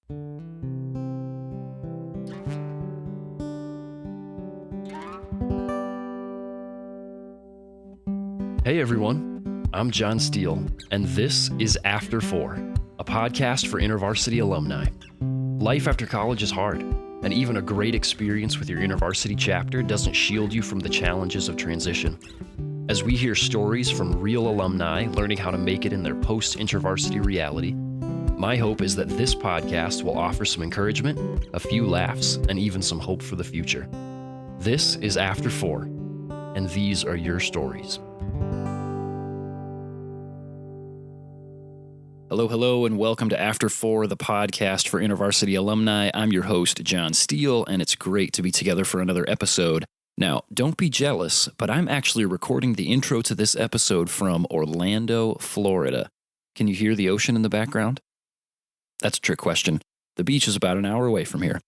Hey everyone, I'm John Steele, and this is After 4, a podcast for InterVarsity alumni. Life after college is hard, and even a great experience with your InterVarsity chapter doesn't shield you from the challenges of transition. As we hear stories from real alumni learning how to make it in their post-InterVarsity reality, my hope is that this podcast will offer some encouragement, a few laughs, and even some hope for the future. This is After 4, and these are your stories. Hello, and welcome to After 4, the podcast for InterVarsity alumni. I'm your host, John Steele, and it's great to be together for another episode. Now, don't be jealous, but I'm actually recording the intro to this episode from Orlando, Florida. Can you hear the ocean in the background? That's a trick question. The beach is about an hour away from here.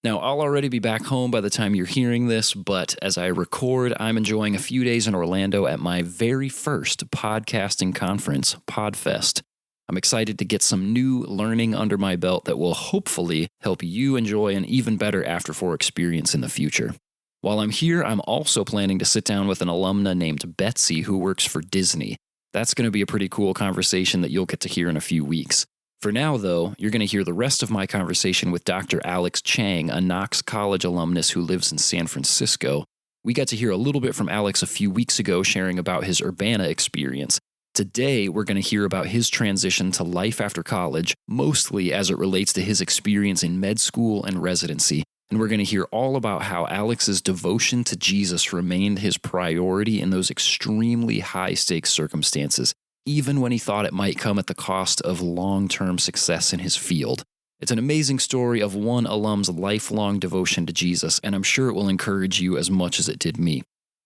Now, I'll already be back home by the time you're hearing this, but as I record, I'm enjoying a few days in Orlando at my very first podcasting conference, PodFest. I'm excited to get some new learning under my belt that will hopefully help you enjoy an even better After 4 experience in the future. While I'm here, I'm also planning to sit down with an alumna named Betsy who works for Disney. That's going to be a pretty cool conversation that you'll get to hear in a few weeks. For now, though, you're going to hear the rest of my conversation with Dr. Alex Chang, a Knox College alumnus who lives in San Francisco. We got to hear a little bit from Alex a few weeks ago sharing about his Urbana experience. Today, we're going to hear about his transition to life after college, mostly as it relates to his experience in med school and residency. And we're going to hear all about how Alex's devotion to Jesus remained his priority in those extremely high-stakes circumstances, even when he thought it might come at the cost of long-term success in his field. It's an amazing story of one alum's lifelong devotion to Jesus, and I'm sure it will encourage you as much as it did me.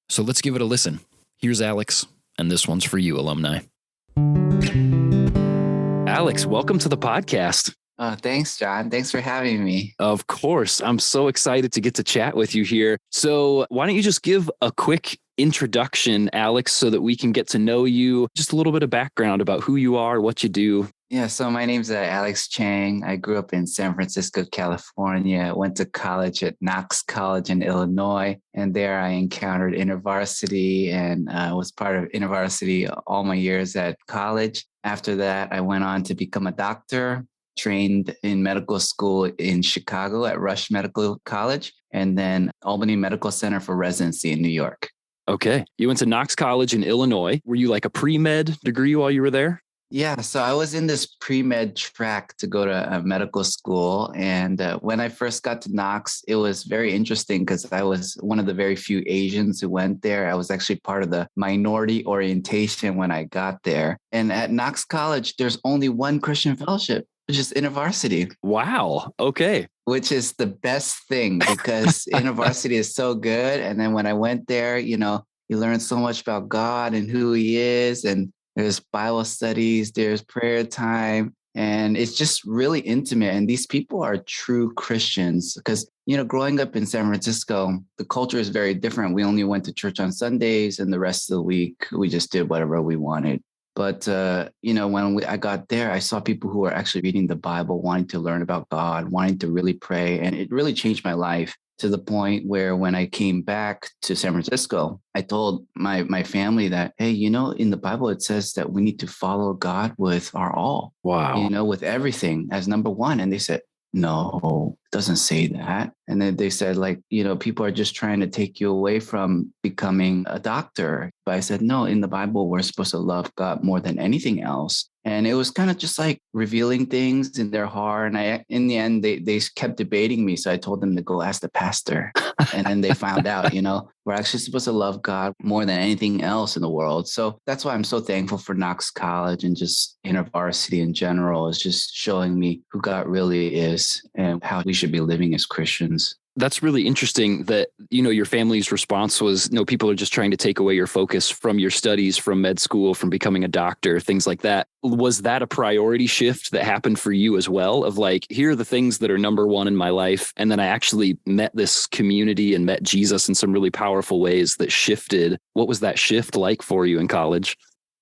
So let's give it a listen. Here's Alex. And this one's for you, alumni. Alex, welcome to the podcast. Thanks, John. Thanks for having me. Of course. I'm so excited to get to chat with you here. So why don't you just give a quick introduction, Alex, so that we can get to know you, just a little bit of background about who you are, what you do. Yeah, so my name's Alex Chang. I grew up in San Francisco, California. Went to college at Knox College in Illinois. And there I encountered InterVarsity and was part of InterVarsity all my years at college. After that, I went on to become a doctor, trained in medical school in Chicago at Rush Medical College, and then Albany Medical Center for residency in New York. Okay. You went to Knox College in Illinois. Were you like a pre-med degree while you were there? Yeah, so I was in this pre-med track to go to medical school. And when I first got to Knox, it was very interesting because I was one of the very few Asians who went there. I was actually part of the minority orientation when I got there. And at Knox College, there's only one Christian fellowship, which is InterVarsity. Wow. Okay. Which is the best thing because InterVarsity is so good. And then when I went there, you learn so much about God and who he is. And there's Bible studies, there's prayer time, and it's just really intimate. And these people are true Christians because, growing up in San Francisco, the culture is very different. We only went to church on Sundays and the rest of the week, we just did whatever we wanted. But, when I got there, I saw people who were actually reading the Bible, wanting to learn about God, wanting to really pray. And it really changed my life to the point where when I came back to San Francisco, I told my family that, hey, in the Bible, it says that we need to follow God with our all. Wow. With everything as number one. And they said, no, it doesn't say that. And then they said, people are just trying to take you away from becoming a doctor. But I said, no, in the Bible, we're supposed to love God more than anything else. And it was kind of just like revealing things in their heart. And in the end, they kept debating me. So I told them to go ask the pastor. And then they found out, we're actually supposed to love God more than anything else in the world. So that's why I'm so thankful for Knox College and just InterVarsity in general is just showing me who God really is and how we should be living as Christians. That's really interesting that, your family's response was, no, people are just trying to take away your focus from your studies, from med school, from becoming a doctor, things like that. Was that a priority shift that happened for you as well? Of here are the things that are number one in my life. And then I actually met this community and met Jesus in some really powerful ways that shifted. What was that shift like for you in college?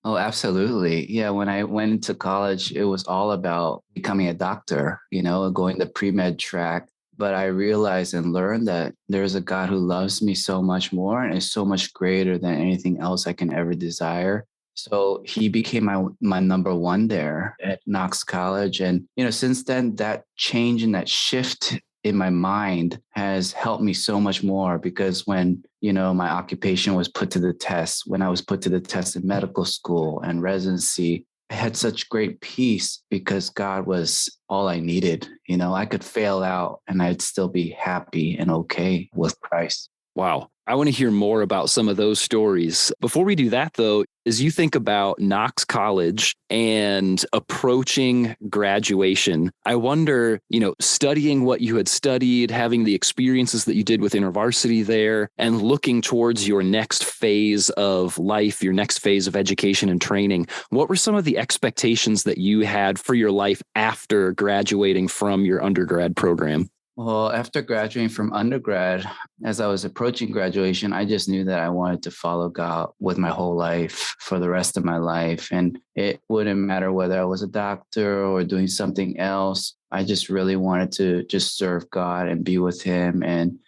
Oh, absolutely. Yeah. When I went into college, it was all about becoming a doctor, going the pre-med track. But I realized and learned that there's a God who loves me so much more and is so much greater than anything else I can ever desire. So he became my number one there at Knox College. And, since then, that change and that shift in my mind has helped me so much more because when my occupation was put to the test, when I was put to the test in medical school and residency, I had such great peace because God was all I needed. I could fail out and I'd still be happy and okay with Christ. Wow. I want to hear more about some of those stories. Before we do that, though, as you think about Knox College and approaching graduation, I wonder, studying what you had studied, having the experiences that you did with InterVarsity there, and looking towards your next phase of life, your next phase of education and training, what were some of the expectations that you had for your life after graduating from your undergrad program? Well, after graduating from undergrad, as I was approaching graduation, I just knew that I wanted to follow God with my whole life for the rest of my life. And it wouldn't matter whether I was a doctor or doing something else. I just really wanted to just serve God and be with Him and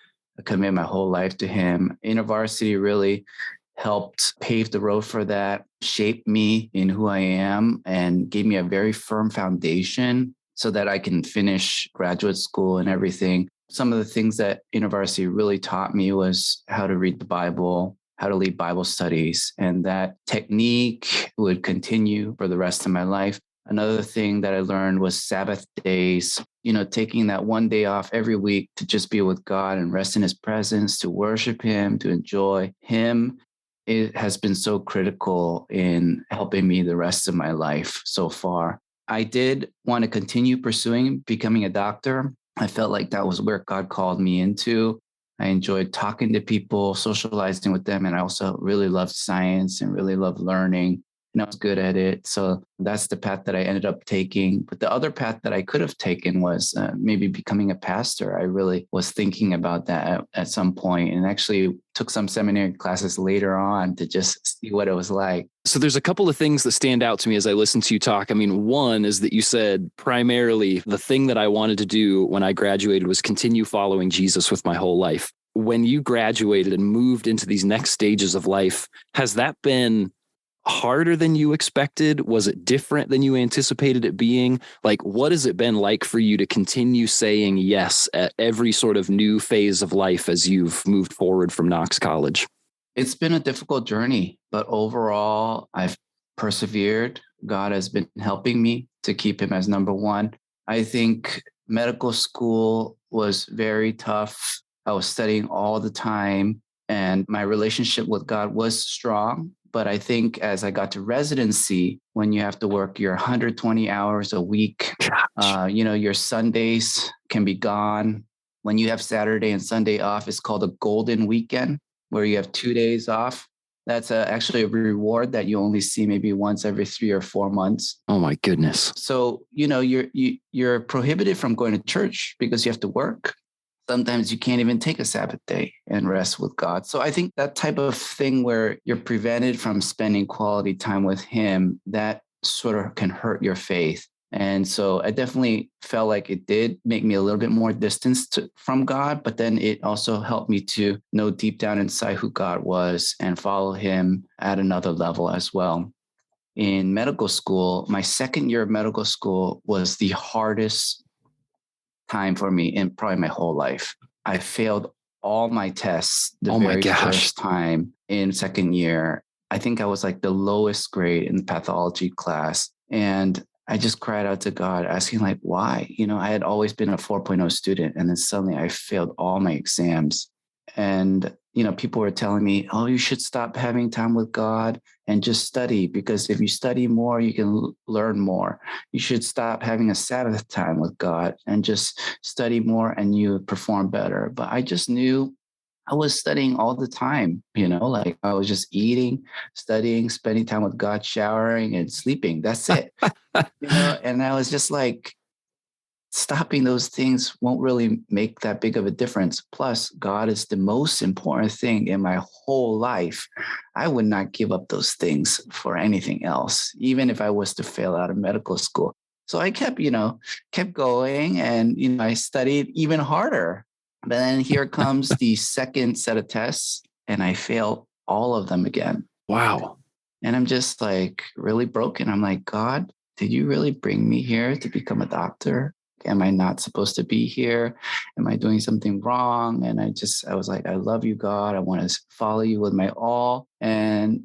commit my whole life to Him. InterVarsity really helped pave the road for that, shape me in who I am, and gave me a very firm foundation so that I can finish graduate school and everything. Some of the things that university really taught me was how to read the Bible, how to lead Bible studies, and that technique would continue for the rest of my life. Another thing that I learned was Sabbath days, taking that one day off every week to just be with God and rest in His presence, to worship Him, to enjoy Him. It has been so critical in helping me the rest of my life so far. I did want to continue pursuing becoming a doctor. I felt like that was where God called me into. I enjoyed talking to people, socializing with them, and I also really loved science and really loved learning. And I was good at it. So that's the path that I ended up taking. But the other path that I could have taken was maybe becoming a pastor. I really was thinking about that at some point and actually took some seminary classes later on to just see what it was like. So there's a couple of things that stand out to me as I listen to you talk. I mean, one is that you said primarily the thing that I wanted to do when I graduated was continue following Jesus with my whole life. When you graduated and moved into these next stages of life, has that been harder than you expected? Was it different than you anticipated it being? Like, what has it been like for you to continue saying yes at every sort of new phase of life as you've moved forward from Knox College? It's been a difficult journey, but overall, I've persevered. God has been helping me to keep Him as number one. I think medical school was very tough. I was studying all the time, and my relationship with God was strong. But I think as I got to residency, when you have to work your 120 hours a week, your Sundays can be gone. When you have Saturday and Sunday off, it's called a golden weekend where you have 2 days off. That's actually a reward that you only see maybe once every 3 or 4 months. Oh my goodness. So you're prohibited from going to church because you have to work. Sometimes you can't even take a Sabbath day and rest with God. So I think that type of thing where you're prevented from spending quality time with Him, that sort of can hurt your faith. And so I definitely felt like it did make me a little bit more distanced from God, but then it also helped me to know deep down inside who God was and follow Him at another level as well. In medical school, my second year of medical school was the hardest time for me in probably my whole life. I failed all my tests the very first time in second year. I think I was like the lowest grade in the pathology class. And I just cried out to God, asking like, why? I had always been a 4.0 student. And then suddenly I failed all my exams. And, people were telling me, oh, you should stop having time with God and just study, because if you study more, you can learn more. You should stop having a Sabbath time with God and just study more and you perform better. But I just knew I was studying all the time, like I was just eating, studying, spending time with God, showering and sleeping. That's it. And I was just like, stopping those things won't really make that big of a difference. Plus, God is the most important thing in my whole life. I would not give up those things for anything else, even if I was to fail out of medical school. So I kept going, and, I studied even harder. But then here comes the second set of tests, and I failed all of them again. Wow. And I'm just like really broken. I'm like, God, did you really bring me here to become a doctor? Am I not supposed to be here? Am I doing something wrong? And I was like, I love you, God. I want to follow you with my all. And,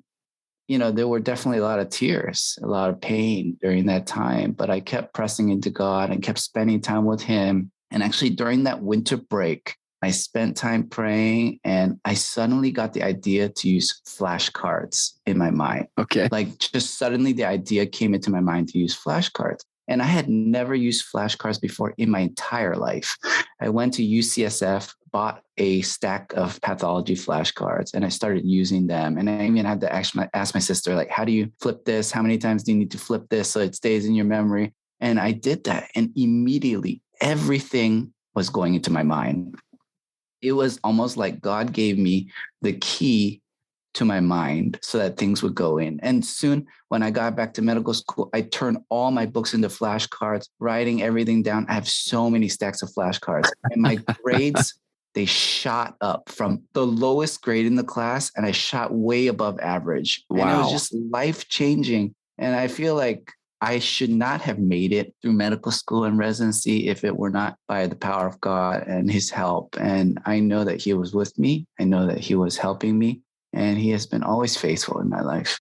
there were definitely a lot of tears, a lot of pain during that time, but I kept pressing into God and kept spending time with him. And actually during that winter break, I spent time praying, and I suddenly got the idea to use flashcards in my mind. Okay. Like, just suddenly the idea came into my mind to use flashcards. And I had never used flashcards before in my entire life. I went to UCSF, bought a stack of pathology flashcards, and I started using them. And I even had to ask my sister, like, how do you flip this? How many times do you need to flip this so it stays in your memory? And I did that. And immediately everything was going into my mind. It was almost like God gave me the key to my mind so that things would go in. And soon when I got back to medical school, I turned all my books into flashcards, writing everything down. I have so many stacks of flashcards, and my grades, they shot up from the lowest grade in the class, and I shot way above average. Wow. And it was just life-changing. And I feel like I should not have made it through medical school and residency if it were not by the power of God and his help. And I know that he was with me. I know that he was helping me, and he has been always faithful in my life.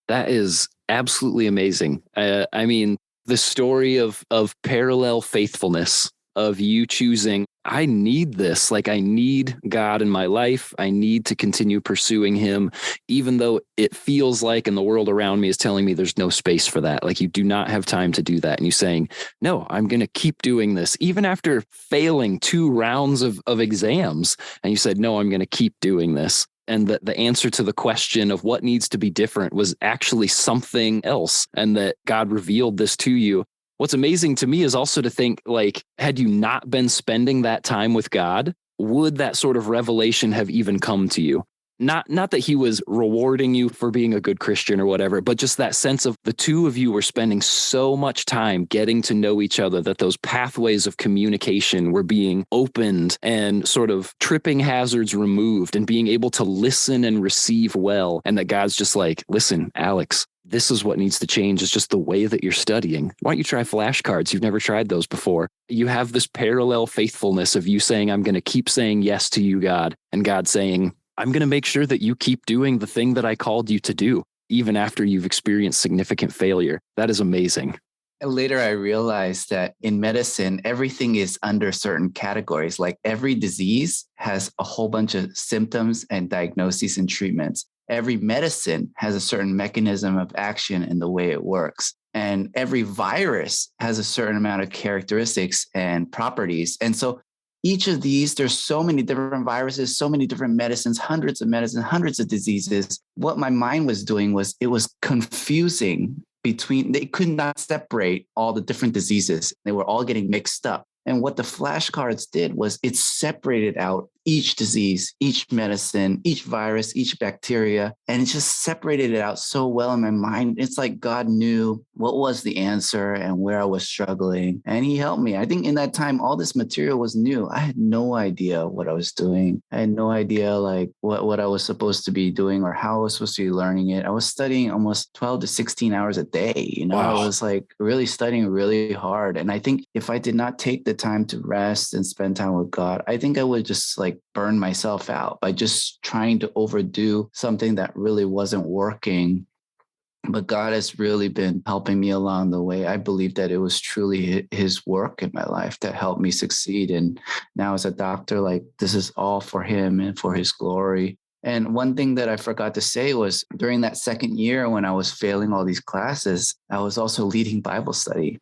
That is absolutely amazing. I mean, the story of parallel faithfulness, of you choosing, I need this. Like, I need God in my life. I need to continue pursuing him, even though it feels like, and the world around me is telling me there's no space for that. Like, you do not have time to do that. And you saying, no, I'm going to keep doing this, even after failing 2 rounds of exams. And you said, no, I'm going to keep doing this. And that the answer to the question of what needs to be different was actually something else, and that God revealed this to you. What's amazing to me is also to think, like, had you not been spending that time with God, would that sort of revelation have even come to you? Not that he was rewarding you for being a good Christian or whatever, but just that sense of the two of you were spending so much time getting to know each other that those pathways of communication were being opened and sort of tripping hazards removed, and being able to listen and receive well. And that God's just like, listen, Alex, this is what needs to change. Is just the way that you're studying. Why don't you try flashcards? You've never tried those before. You have this parallel faithfulness of you saying, I'm going to keep saying yes to you, God, and God saying, I'm going to make sure that you keep doing the thing that I called you to do, even after you've experienced significant failure. That is amazing. And later, I realized that in medicine, everything is under certain categories. Like, every disease has a whole bunch of symptoms and diagnoses and treatments. Every medicine has a certain mechanism of action in the way it works. And every virus has a certain amount of characteristics and properties. And so each of these, there's so many different viruses, so many different medicines, hundreds of medicines, hundreds of diseases. What my mind was doing was, it was confusing between, they could not separate all the different diseases. They were all getting mixed up. And what the flashcards did was, it separated out each disease, each medicine, each virus, each bacteria, and it just separated it out so well in my mind. It's like God knew what was the answer and where I was struggling, and he helped me. I think in that time, all this material was new. I had no idea what I was doing. I had no idea like what I was supposed to be doing or how I was supposed to be learning it. I was studying almost 12 to 16 hours a day. Wow. I was like really studying really hard. And I think if I did not take the time to rest and spend time with God, I think I would just like burn myself out by just trying to overdo something that really wasn't working. But God has really been helping me along the way. I believe that it was truly his work in my life that helped me succeed. And now as a doctor, like, this is all for him and for his glory. And one thing that I forgot to say was, during that second year when I was failing all these classes, I was also leading Bible study.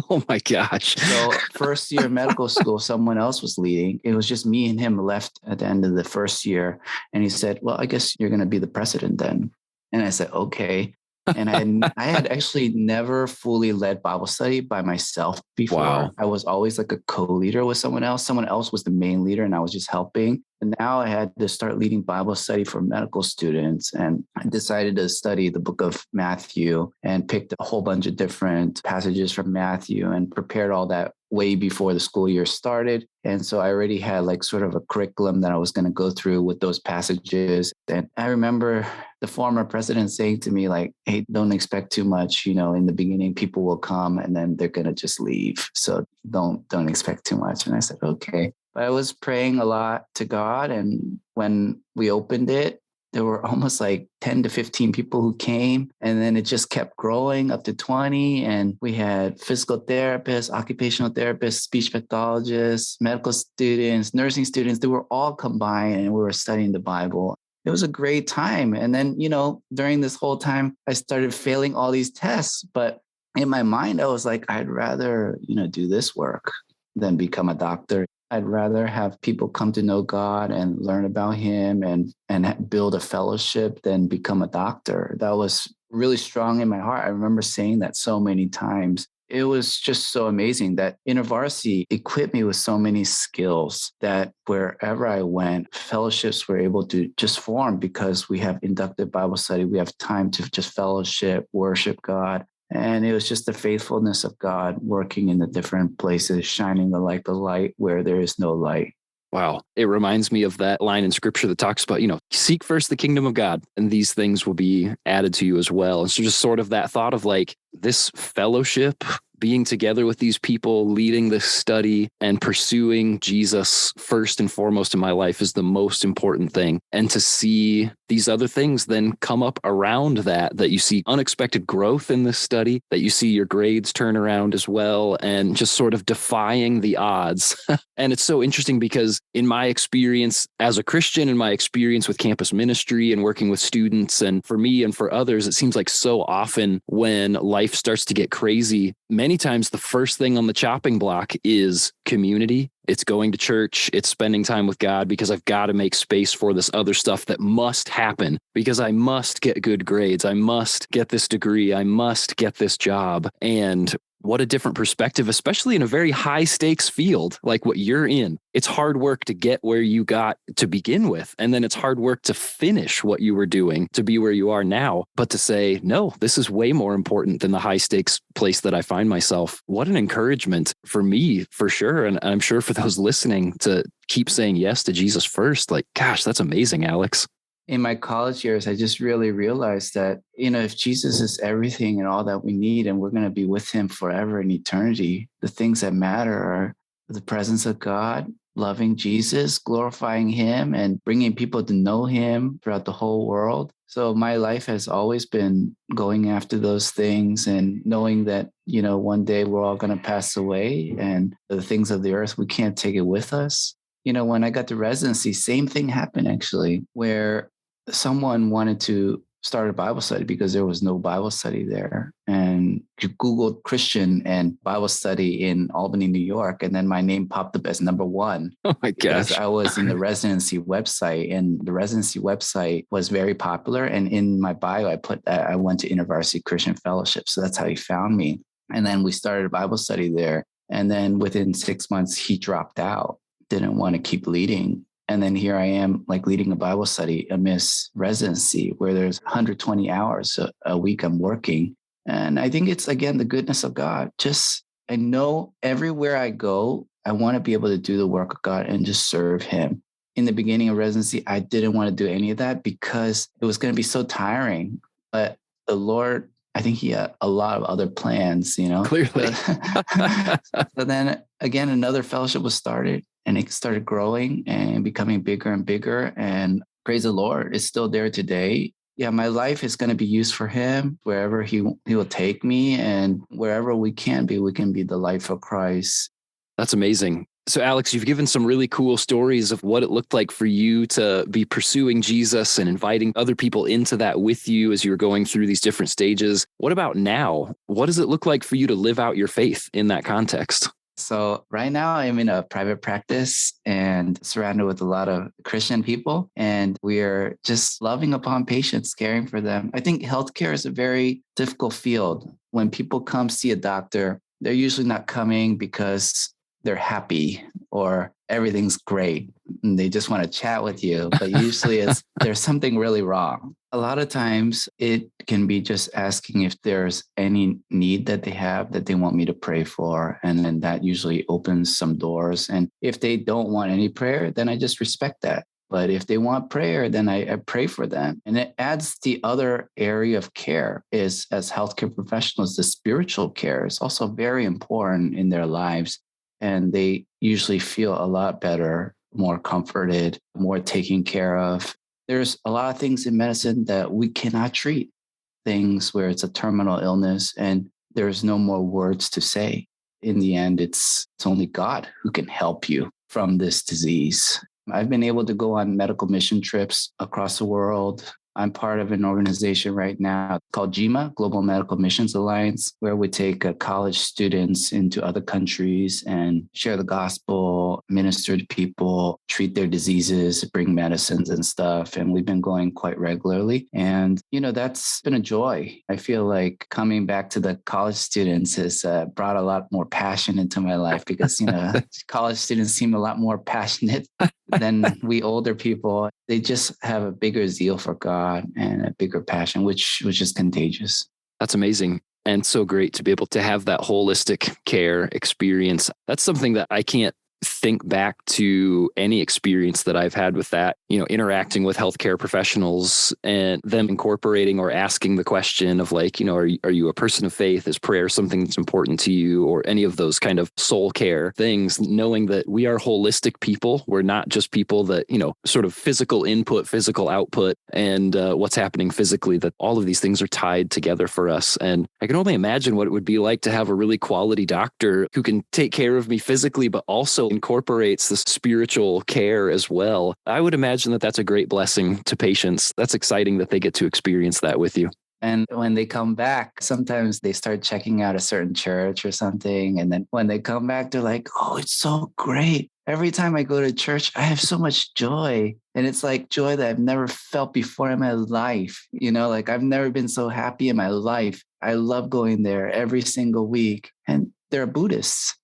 Oh my gosh. So first year medical school, someone else was leading. It was just me and him left at the end of the first year. And he said, well, I guess you're going to be the president then. And I said, okay. And I had actually never fully led Bible study by myself before. Wow. I was always like a co-leader with someone else. Someone else was the main leader and I was just helping. And now I had to start leading Bible study for medical students. And I decided to study the book of Matthew and picked a whole bunch of different passages from Matthew and prepared all that way before the school year started. And so I already had like sort of a curriculum that I was going to go through with those passages. And I remember the former president saying to me, like, hey, don't expect too much. In the beginning, people will come and then they're going to just leave. So don't expect too much. And I said, okay. But I was praying a lot to God. And when we opened it, there were almost like 10 to 15 people who came, and then it just kept growing up to 20. And we had physical therapists, occupational therapists, speech pathologists, medical students, nursing students. They were all combined and we were studying the Bible. It was a great time. And then, during this whole time, I started failing all these tests. But in my mind, I was like, I'd rather, do this work than become a doctor. I'd rather have people come to know God and learn about him and build a fellowship than become a doctor. That was really strong in my heart. I remember saying that so many times. It was just so amazing that InterVarsity equipped me with so many skills that wherever I went, fellowships were able to just form because we have inductive Bible study. We have time to just fellowship, worship God. And it was just the faithfulness of God working in the different places, shining the light where there is no light. Wow. It reminds me of that line in scripture that talks about, seek first the kingdom of God and these things will be added to you as well. And so just sort of that thought of like this fellowship, being together with these people, leading this study and pursuing Jesus first and foremost in my life is the most important thing. And to see these other things then come up around that you see unexpected growth in this study, that you see your grades turn around as well, and just sort of defying the odds. And it's so interesting because in my experience as a Christian, in my experience with campus ministry and working with students, and for me and for others, it seems like so often when life starts to get crazy, many times the first thing on the chopping block is community. It's going to church. It's spending time with God because I've got to make space for this other stuff that must happen because I must get good grades. I must get this degree. I must get this job. And what a different perspective, especially in a very high stakes field like what you're in. It's hard work to get where you got to begin with. And then it's hard work to finish what you were doing to be where you are now. But to say, no, this is way more important than the high stakes place that I find myself. What an encouragement for me, for sure. And I'm sure for those listening to keep saying yes to Jesus first. Like, gosh, that's amazing, Alex. In my college years, I just really realized that, if Jesus is everything and all that we need, and we're going to be with him forever in eternity, the things that matter are the presence of God, loving Jesus, glorifying him, and bringing people to know him throughout the whole world. So my life has always been going after those things and knowing that, one day we're all going to pass away and the things of the earth, we can't take it with us. When I got to residency, same thing happened actually, where someone wanted to start a Bible study because there was no Bible study there. And you Googled Christian and Bible study in Albany, New York, and then my name popped up as number one. Oh my gosh. I was in the residency website, and the residency website was very popular. And in my bio, I put that I went to InterVarsity Christian Fellowship. So that's how he found me. And then we started a Bible study there. And then within 6 months, he dropped out, didn't want to keep leading. And then here I am, like leading a Bible study amidst residency where there's 120 hours a week I'm working. And I think it's, again, the goodness of God. I know everywhere I go, I want to be able to do the work of God and just serve him. In the beginning of residency, I didn't want to do any of that because it was going to be so tiring. But the Lord, I think he had a lot of other plans, Clearly. So then again, another fellowship was started. And it started growing and becoming bigger and bigger. And praise the Lord, it's still there today. Yeah, my life is going to be used for him wherever he will take me. And wherever we can be the light for Christ. That's amazing. So, Alex, you've given some really cool stories of what it looked like for you to be pursuing Jesus and inviting other people into that with you as you were going through these different stages. What about now? What does it look like for you to live out your faith in that context? So right now I'm in a private practice and surrounded with a lot of Christian people, and we are just loving upon patients, caring for them. I think healthcare is a very difficult field. When people come see a doctor, they're usually not coming because they're happy or everything's great and they just want to chat with you. But usually it's there's something really wrong. A lot of times it can be just asking if there's any need that they have that they want me to pray for. And then that usually opens some doors. And if they don't want any prayer, then I just respect that. But if they want prayer, then I pray for them. And it adds the other area of care is as healthcare professionals, the spiritual care is also very important in their lives. And they usually feel a lot better, more comforted, more taken care of. There's a lot of things in medicine that we cannot treat, things where it's a terminal illness and there's no more words to say. In the end, it's only God who can help you from this disease. I've been able to go on medical mission trips across the world. I'm part of an organization right now called GMA, Global Medical Missions Alliance, where we take college students into other countries and share the gospel, minister to people, treat their diseases, bring medicines and stuff. And we've been going quite regularly. And, that's been a joy. I feel like coming back to the college students has brought a lot more passion into my life because, college students seem a lot more passionate than we older people. They just have a bigger zeal for God and a bigger passion, which is contagious. That's amazing. And so great to be able to have that holistic care experience. That's something that I can't think back to any experience that I've had with that, interacting with healthcare professionals and them incorporating or asking the question of like, are you a person of faith? Is prayer something that's important to you, or any of those kind of soul care things, knowing that we are holistic people. We're not just people that, sort of physical input, physical output, and what's happening physically, that all of these things are tied together for us. And I can only imagine what it would be like to have a really quality doctor who can take care of me physically, but also incorporates the spiritual care as well. I would imagine that that's a great blessing to patients. That's exciting that they get to experience that with you. And when they come back, sometimes they start checking out a certain church or something. And then when they come back, they're like, oh, it's so great. Every time I go to church, I have so much joy. And it's like joy that I've never felt before in my life. Like I've never been so happy in my life. I love going there every single week. And they're Buddhists,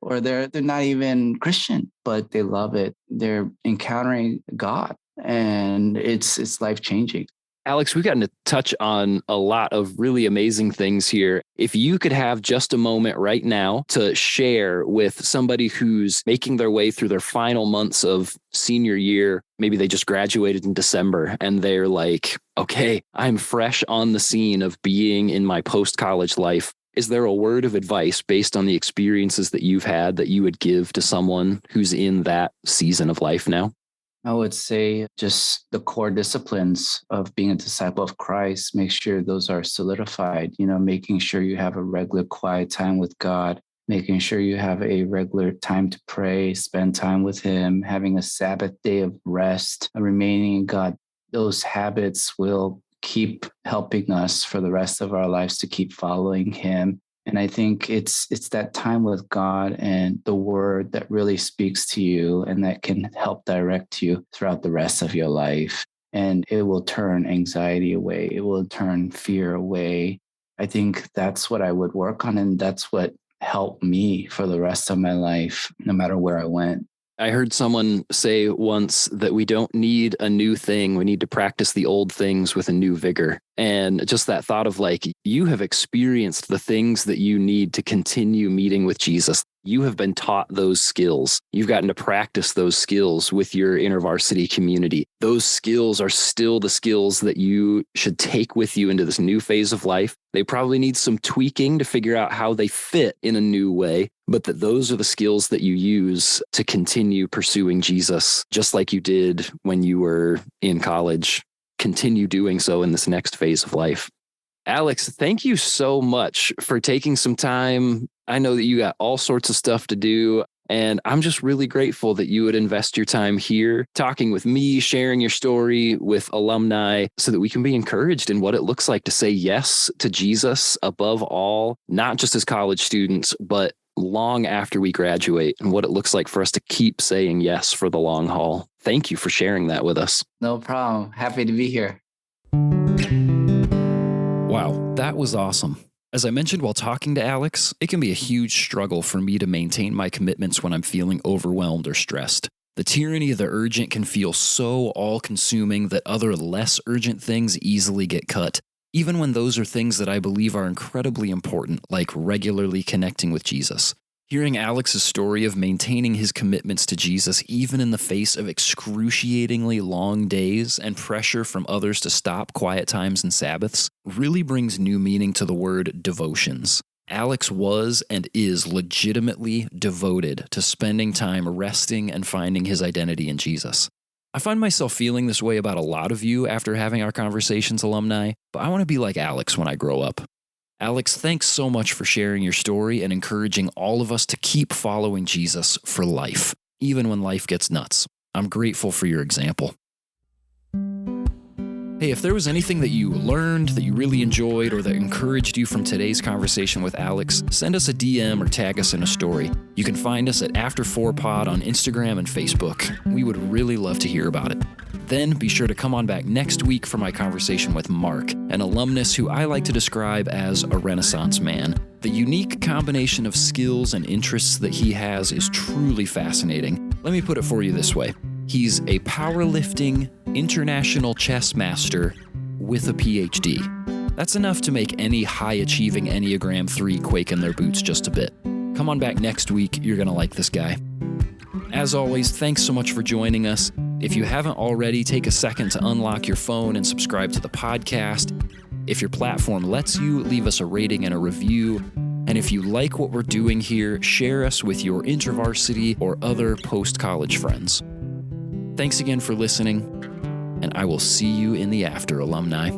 or they're not even Christian, but they love it. They're encountering God, and it's life-changing. Alex, we've gotten to touch on a lot of really amazing things here. If you could have just a moment right now to share with somebody who's making their way through their final months of senior year, maybe they just graduated in December and they're like, okay, I'm fresh on the scene of being in my post-college life. Is there a word of advice based on the experiences that you've had that you would give to someone who's in that season of life now? I would say just the core disciplines of being a disciple of Christ, make sure those are solidified, making sure you have a regular quiet time with God, making sure you have a regular time to pray, spend time with him, having a Sabbath day of rest, remaining in God. Those habits will keep helping us for the rest of our lives to keep following him. And I think it's that time with God and the word that really speaks to you and that can help direct you throughout the rest of your life. And it will turn anxiety away. It will turn fear away. I think that's what I would work on. And that's what helped me for the rest of my life, no matter where I went. I heard someone say once that we don't need a new thing. We need to practice the old things with a new vigor. And just that thought of like, you have experienced the things that you need to continue meeting with Jesus. You have been taught those skills. You've gotten to practice those skills with your InterVarsity community. Those skills are still the skills that you should take with you into this new phase of life. They probably need some tweaking to figure out how they fit in a new way, but that those are the skills that you use to continue pursuing Jesus, just like you did when you were in college. Continue doing so in this next phase of life. Alex, thank you so much for taking some time. I know that you got all sorts of stuff to do, and I'm just really grateful that you would invest your time here talking with me, sharing your story with alumni so that we can be encouraged in what it looks like to say yes to Jesus above all, not just as college students, but long after we graduate and what it looks like for us to keep saying yes for the long haul. Thank you for sharing that with us. No problem. Happy to be here. Wow, that was awesome. As I mentioned while talking to Alex, it can be a huge struggle for me to maintain my commitments when I'm feeling overwhelmed or stressed. The tyranny of the urgent can feel so all-consuming that other less urgent things easily get cut, even when those are things that I believe are incredibly important, like regularly connecting with Jesus. Hearing Alex's story of maintaining his commitments to Jesus even in the face of excruciatingly long days and pressure from others to stop quiet times and Sabbaths really brings new meaning to the word devotions. Alex was and is legitimately devoted to spending time resting and finding his identity in Jesus. I find myself feeling this way about a lot of you after having our conversations, alumni, but I want to be like Alex when I grow up. Alex, thanks so much for sharing your story and encouraging all of us to keep following Jesus for life, even when life gets nuts. I'm grateful for your example. Hey, if there was anything that you learned, that you really enjoyed, or that encouraged you from today's conversation with Alex, send us a DM or tag us in a story. You can find us at After4Pod on Instagram and Facebook. We would really love to hear about it. Then be sure to come on back next week for my conversation with Mark, an alumnus who I like to describe as a Renaissance man. The unique combination of skills and interests that he has is truly fascinating. Let me put it for you this way. He's a powerlifting, international chess master with a PhD. That's enough to make any high-achieving Enneagram 3 quake in their boots just a bit. Come on back next week. You're going to like this guy. As always, thanks so much for joining us. If you haven't already, take a second to unlock your phone and subscribe to the podcast. If your platform lets you, leave us a rating and a review. And if you like what we're doing here, share us with your InterVarsity or other post-college friends. Thanks again for listening, and I will see you in the after, alumni.